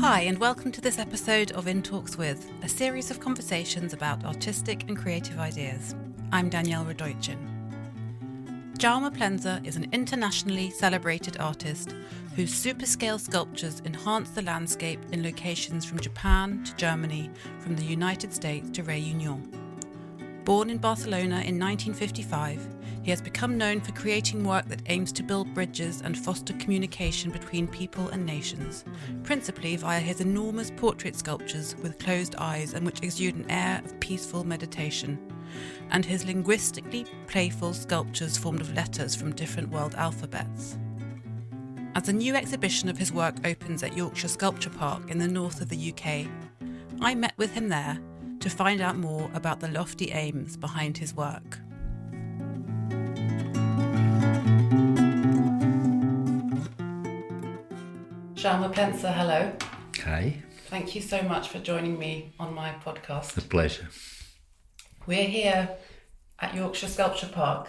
Hi, and welcome to this episode of In Talks With, a series of conversations about artistic and creative ideas. I'm Danielle. Jaume Plensa is an internationally celebrated artist whose superscale sculptures enhance the landscape in locations from Japan to Germany, from the United States to Réunion. Born in Barcelona in 1955, he has become known for creating work that aims to build bridges and foster communication between people and nations, principally via his enormous portrait sculptures with closed eyes and which exude an air of peaceful meditation, and his linguistically-playful sculptures formed of letters from different world alphabets. As a new exhibition of his work opens at Yorkshire Sculpture Park in the north of the UK, I met with him there to find out more about the lofty aims behind his work. Jaume Plensa, hello. Hi. Thank you so much for joining me on my podcast. A pleasure. We're here at Yorkshire Sculpture Park,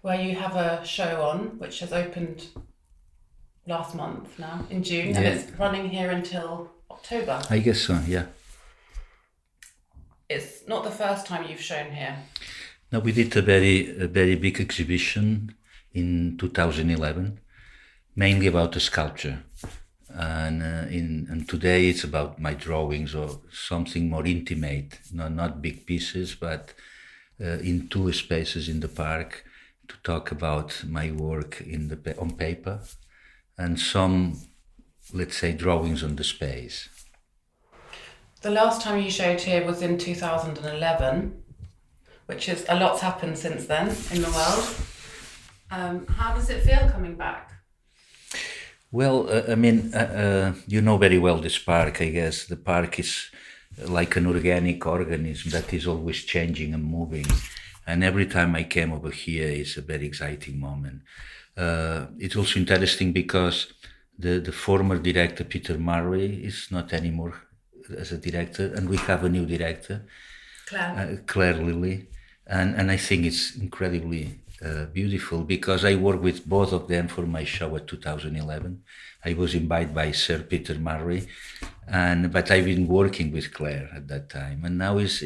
where you have a show on, which has opened last month now, in June, and it's running here until October. I guess so, yeah. It's not the first time you've shown here. No, we did a very big exhibition in 2011, mainly about the sculpture. And today it's about my drawings or something more intimate, not big pieces, but in two spaces in the park to talk about my work on paper and some, let's say, drawings on the space. The last time you showed here was in 2011, which is a lot's happened since then in the world. How does it feel coming back? Well, you know very well this park, I guess. The park is like an organic organism that is always changing and moving. And every time I came over here, it's a very exciting moment. It's also interesting because the former director, Peter Murray, is not anymore as a director, and we have a new director, Claire Lilly. And I think it's incredibly beautiful because I worked with both of them for my show at 2011. I was invited by Sir Peter Murray, but I've been working with Claire at that time. And now is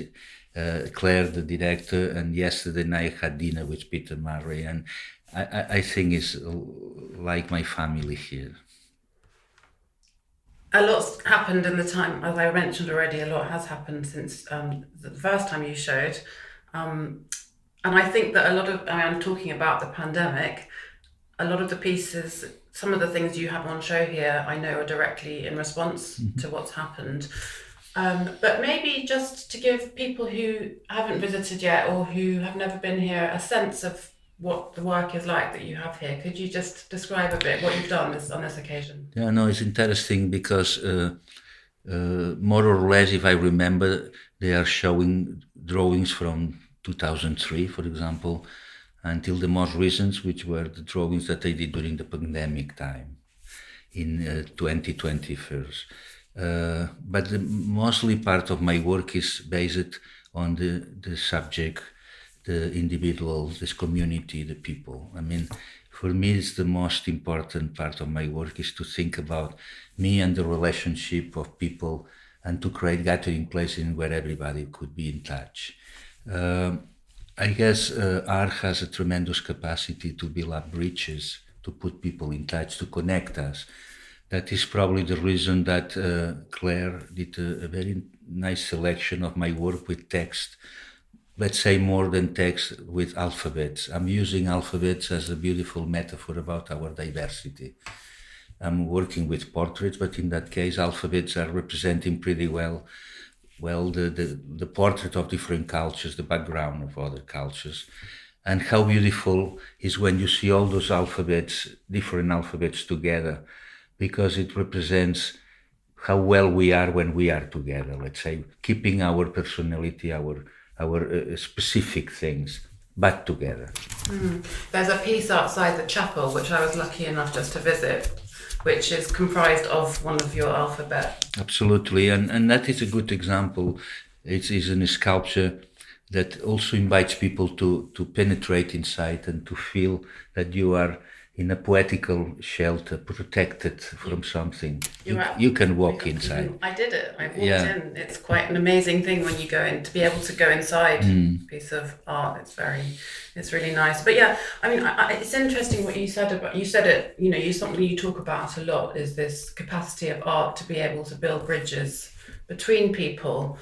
Claire the director, and yesterday night I had dinner with Peter Murray, and I think it's like my family here. A lot's happened in the time, as I mentioned already, a lot has happened since the first time you showed. And I think that I'm talking about the pandemic, a lot of the pieces, some of the things you have on show here, I know are directly in response to what's happened. But maybe just to give people who haven't visited yet or who have never been here a sense of what the work is like that you have here. Could you just describe a bit what you've done on this occasion? Yeah, no, it's interesting because more or less, if I remember, they are showing drawings from 2003, for example, until the most recent, which were the drawings that I did during the pandemic time in 2020 first. But the mostly part of my work is based on the subject, the individual, this community, the people. I mean, for me, it's the most important part of my work is to think about me and the relationship of people and to create gathering places where everybody could be in touch. I guess art has a tremendous capacity to build up bridges, to put people in touch, to connect us. That is probably the reason that Claire did a very nice selection of my work with text. Let's say more than text, with alphabets. I'm using alphabets as a beautiful metaphor about our diversity. I'm working with portraits, but in that case, alphabets are representing pretty well the portrait of different cultures, the background of other cultures. And how beautiful is when you see all those alphabets, different alphabets together, because it represents how well we are when we are together, let's say, keeping our personality, our specific things, but together. There's a piece outside the chapel, which I was lucky enough just to visit, which is comprised of one of your alphabet. Absolutely, and that is a good example. It is a sculpture that also invites people to penetrate inside and to feel that you are in a poetical shelter, protected from something. You can walk inside. I did it. I walked in. It's quite an amazing thing when you go in, to be able to go inside a piece of art. It's really nice. But yeah, I mean, it's interesting what you said about, something you talk about a lot is this capacity of art to be able to build bridges between people.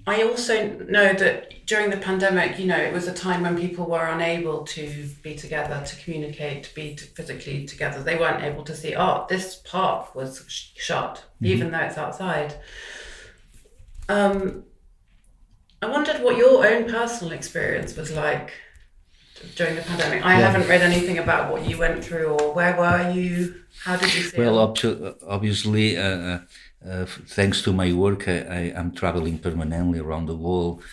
I also know that during the pandemic, it was a time when people were unable to be together, to communicate, to be physically together. They weren't able to see art. This park was shut, even though it's outside. I wondered what your own personal experience was like during the pandemic. I haven't read anything about what you went through, or where were you? How did you feel? Well, obviously, thanks to my work, I am traveling permanently around the world,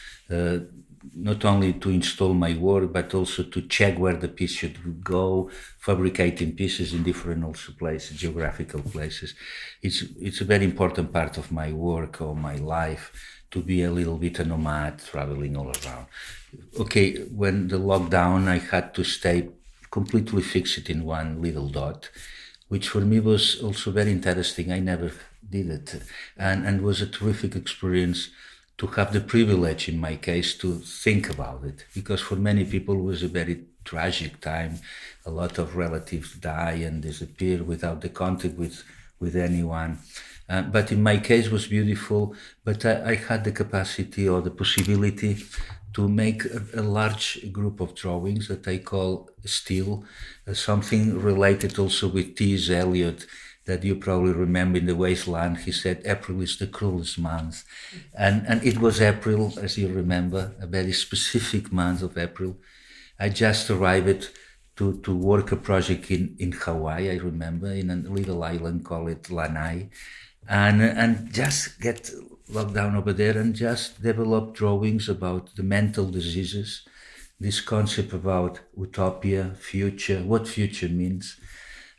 not only to install my work, but also to check where the piece should go, fabricating pieces in different also places, geographical places. It's a very important part of my work or my life, to be a little bit a nomad, traveling all around. Okay, when the lockdown, I had to stay completely fixed in one little dot, which for me was also very interesting. I never did it, and was a terrific experience to have the privilege, in my case, to think about it, because for many people it was a very tragic time. A lot of relatives die and disappear without the contact with anyone. But in my case it was beautiful, but I had the capacity or the possibility to make a large group of drawings that I call still, something related also with T.S. Eliot, that you probably remember in The Wasteland. He said, April is the cruelest month. And it was April, as you remember, a very specific month of April. I just arrived to work a project in Hawaii, I remember, in a little island called Lanai. And just get locked down over there and just develop drawings about the mental diseases, this concept about utopia, future, what future means.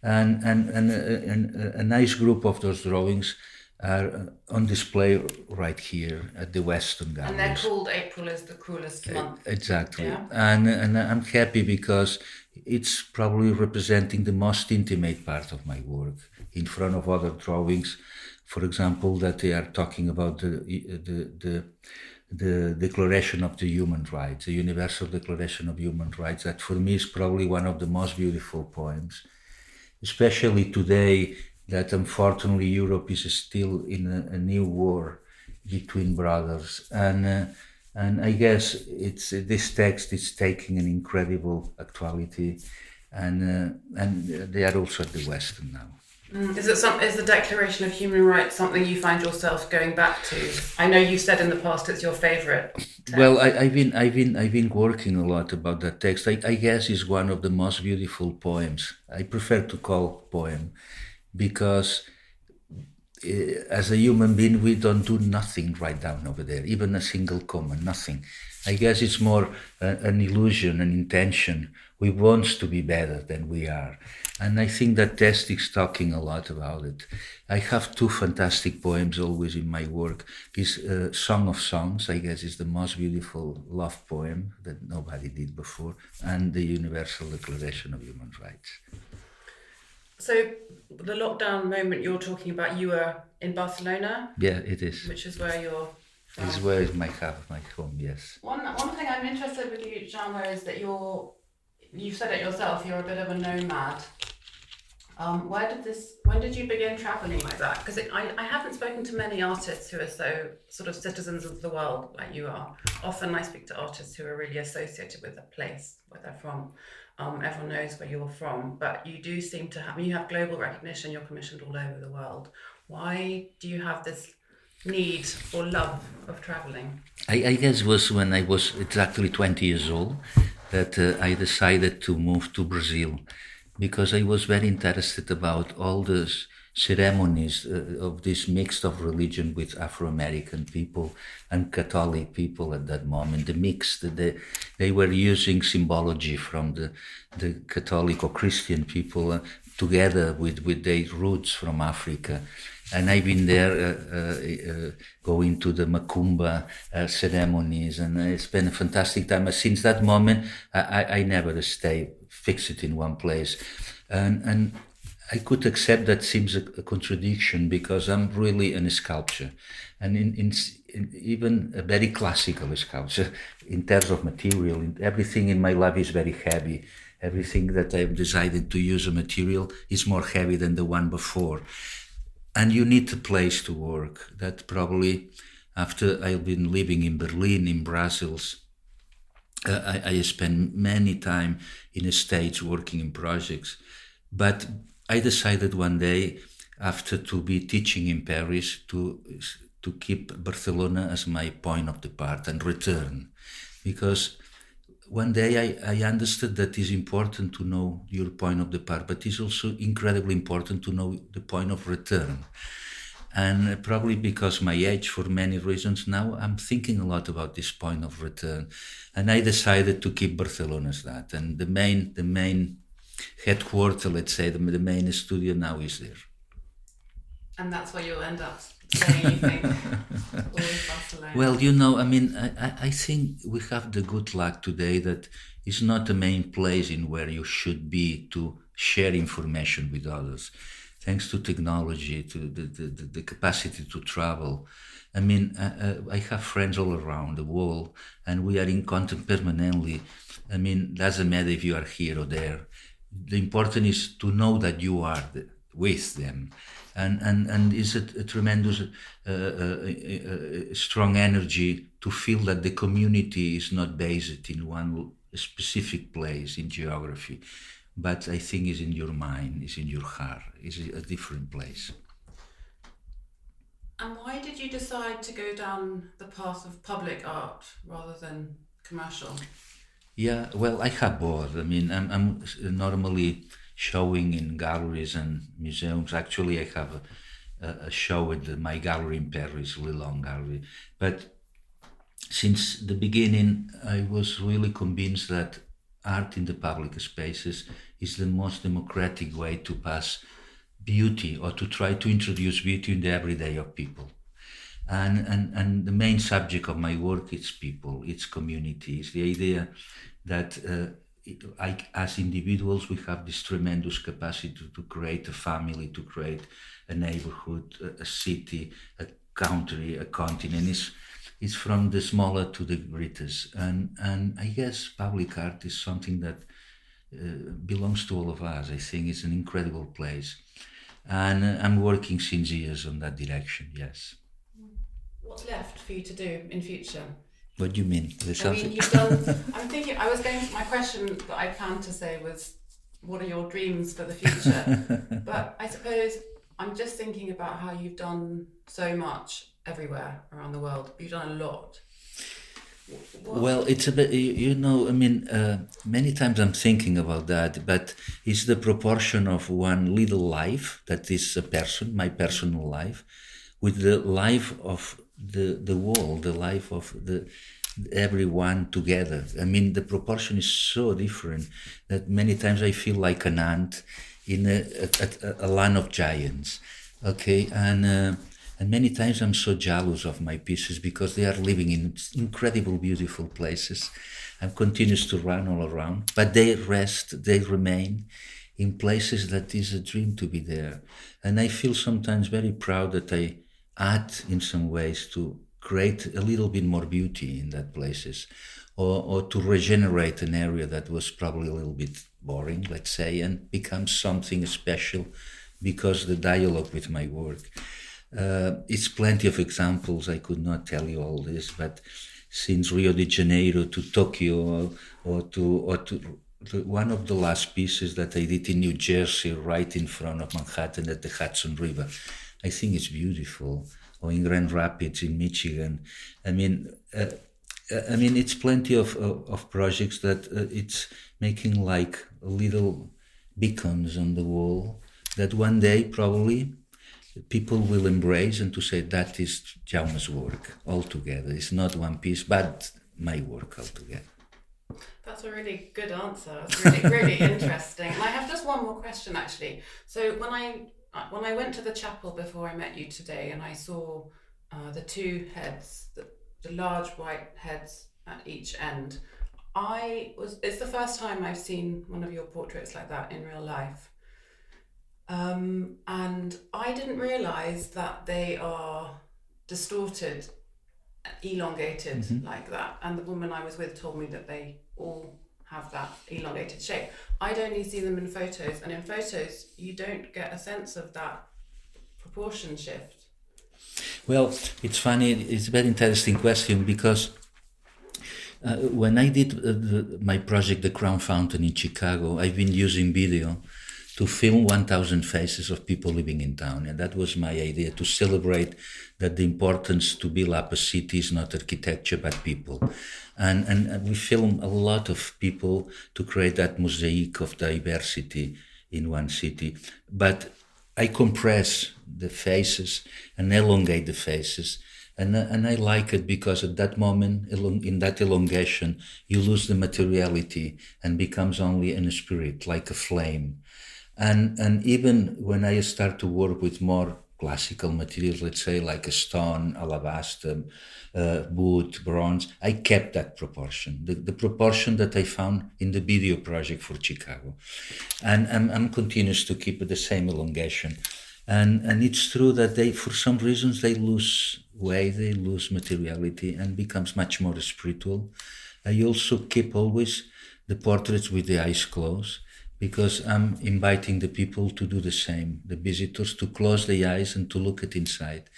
And a nice group of those drawings are on display right here at the Western Galleries. And they're called April is the Cruelest Month. Exactly. Yeah. And I'm happy because it's probably representing the most intimate part of my work, in front of other drawings. For example, that they are talking about the Declaration of the Human Rights, the Universal Declaration of Human Rights, that for me is probably one of the most beautiful poems, especially today, that unfortunately Europe is still in a new war between brothers. And I guess this text is taking an incredible actuality, and they are also at the Western now. Is the Declaration of Human Rights something you find yourself going back to? I know you said in the past it's your favourite text. Well, I've been working a lot about that text. I guess it's one of the most beautiful poems. I prefer to call poem, because as a human being, we don't do nothing right down over there, even a single comma, nothing. I guess it's more an illusion, an intention. We want to be better than we are. And I think that text is talking a lot about it. I have two fantastic poems always in my work. Is Song of Songs, I guess, is the most beautiful love poem that nobody did before, and the Universal Declaration of Human Rights. So the lockdown moment you're talking about, you were in Barcelona? Yeah, it is. Which is where you're from? It's where my home, yes. One thing I'm interested with you, Jaume, is that you've said it yourself, you're a bit of a nomad. When did you begin traveling like that? Because I haven't spoken to many artists who are so sort of citizens of the world like you are. Often I speak to artists who are really associated with a place where they're from. Everyone knows where you're from, but you do seem to you have global recognition, you're commissioned all over the world. Why do you have this need or love of traveling? I guess it was when I was exactly 20 years old that I decided to move to Brazil, because I was very interested about all the ceremonies of this mix of religion with Afro-American people and Catholic people at that moment. The mix, they were using symbology from the Catholic or Christian people together with their roots from Africa. And I've been there going to the Macumba ceremonies, and I spent a fantastic time. Since that moment, I never stayed fix it in one place. And I could accept that seems a contradiction, because I'm really a sculptor, and in even a very classical sculpture in terms of material. Everything in my life is very heavy. Everything that I've decided to use a material is more heavy than the one before. And you need a place to work. That probably, after I've been living in Berlin, in Brussels, I spent many time in the States working in projects. But I decided one day, after to be teaching in Paris, to keep Barcelona as my point of depart and return. Because one day I understood that it's important to know your point of depart, but it's also incredibly important to know the point of return. And probably because my age, for many reasons, now I'm thinking a lot about this point of return. And I decided to keep Barcelona as that. And the main headquarters, let's say, the main studio now is there. And that's where you'll end up staying, you think? Always Barcelona. Well, I think we have the good luck today that it's not the main place in where you should be to share information with others. Thanks to technology, to the capacity to travel. I have friends all around the world, and we are in contact permanently. Doesn't matter if you are here or there. The important is to know that you are with them. And it's a tremendous strong energy to feel that the community is not based in one specific place in geography, but I think is in your mind, is in your heart, is a different place. And why did you decide to go down the path of public art rather than commercial? Yeah, well, I have both. I'm normally showing in galleries and museums. Actually, I have a show at my gallery in Paris, Lilong Gallery. But since the beginning, I was really convinced that art in the public spaces is the most democratic way to pass beauty, or to try to introduce beauty in the everyday of people. And the main subject of my work is people, it's community, it's the idea that as individuals we have this tremendous capacity to create a family, to create a neighborhood, a city, a country, a continent. It's from the smaller to the greatest. And I guess public art is something that belongs to all of us. I think it's an incredible place. And I'm working since years on that direction, yes. What's left for you to do in future? What do you mean? You've done. My question that I planned to say was, what are your dreams for the future? But I suppose I'm just thinking about how you've done so much everywhere around the world. You've done a lot. Well, it's a bit, many times I'm thinking about that, but it's the proportion of one little life, that is a person, my personal life, with the life of the world, the life of everyone together. The proportion is so different that many times I feel like an ant in a land of giants. Okay, and many times I'm so jealous of my pieces because they are living in incredible, beautiful places and continues to run all around. But they remain in places that is a dream to be there. And I feel sometimes very proud that I add in some ways to create a little bit more beauty in that places, or to regenerate an area that was probably a little bit boring, let's say, and become something special because the dialogue with my work. It's plenty of examples. I could not tell you all this, but since Rio de Janeiro to Tokyo, or to one of the last pieces that I did in New Jersey, right in front of Manhattan at the Hudson River, I think it's beautiful. Or in Grand Rapids in Michigan. It's plenty of projects that it's making like little beacons on the wall that one day probably people will embrace and to say that is Jaume's work altogether. It's not one piece, but my work altogether. That's a really good answer. It's really, really interesting. And I have just one more question, actually. So when I went to the chapel before I met you today, and I saw the two heads, the large white heads at each end, It's the first time I've seen one of your portraits like that in real life. And I didn't realize that they are distorted, elongated like that. And the woman I was with told me that they all have that elongated shape. I'd only see them in photos, and in photos you don't get a sense of that proportion shift. Well, it's funny, it's a very interesting question, because when I did my project, The Crown Fountain in Chicago, I've been using video to film 1,000 faces of people living in town. And that was my idea, to celebrate that the importance to build up a city is not architecture, but people. And we film a lot of people to create that mosaic of diversity in one city. But I compress the faces and elongate the faces. And I like it because at that moment, in that elongation, you lose the materiality and becomes only a spirit, like a flame. And even when I start to work with more classical materials, let's say like a stone, alabaster, wood, bronze, I kept that proportion, the proportion that I found in the video project for Chicago. And I'm continuous to keep the same elongation. And it's true that for some reasons, they lose weight, they lose materiality, and becomes much more spiritual. I also keep always the portraits with the eyes closed, because I'm inviting the people to do the same, the visitors, to close the eyes and to look at inside,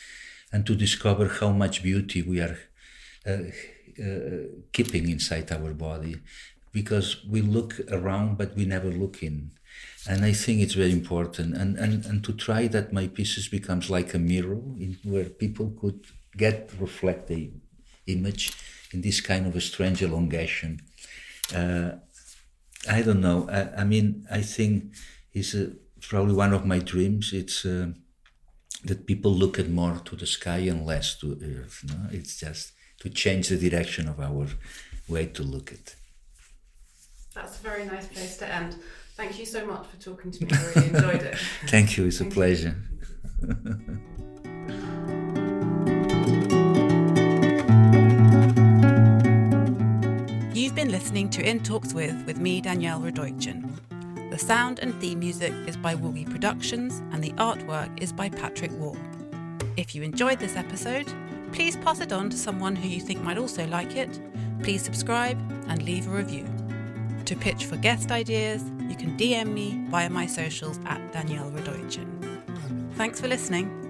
and to discover how much beauty we are keeping inside our body, because we look around but we never look in. And I think it's very important, and to try that my pieces becomes like a mirror where people could reflect the image in this kind of a strange elongation. I don't know. I mean, I think it's probably one of my dreams. It's that people look at more to the sky and less to earth. No? It's just to change the direction of our way to look at. That's a very nice place to end. Thank you so much for talking to me. I really enjoyed it. Thank you. It's a pleasure. You've been listening to In Talks with me, Danielle Radoichin. The sound and theme music is by Woogie Productions, and the artwork is by Patrick Wall. If you enjoyed this episode, please pass it on to someone who you think might also like it. Please subscribe and leave a review. To pitch for guest ideas, you can DM me via my socials at Danielle Radoichin. Thanks for listening.